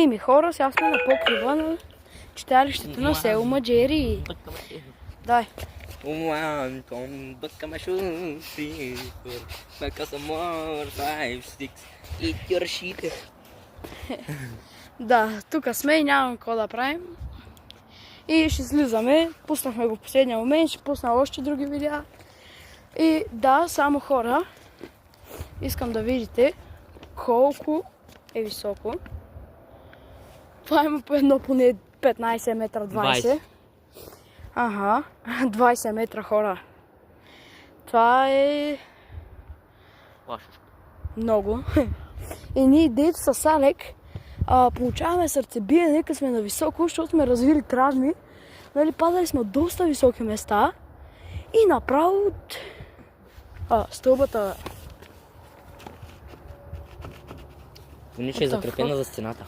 Еми хора, сега сме на покрива на читалището на село Маджери. Дай. Да, тук сме и нямам какво да правим. И ще слизаме. Пуснахме го в последния момент, ще пусна още други видеа. И да, само хора, искам да видите колко е високо. Това има по едно поне 15 метра, 20. Ага, 20 метра хора. Това е много. И ние дето с Алек получаваме сърцебиене, като сме на високо, защото сме развили травми. Нали, падали сме от доста високи места. И направо от стълбата. Нищо е закрепена за стената.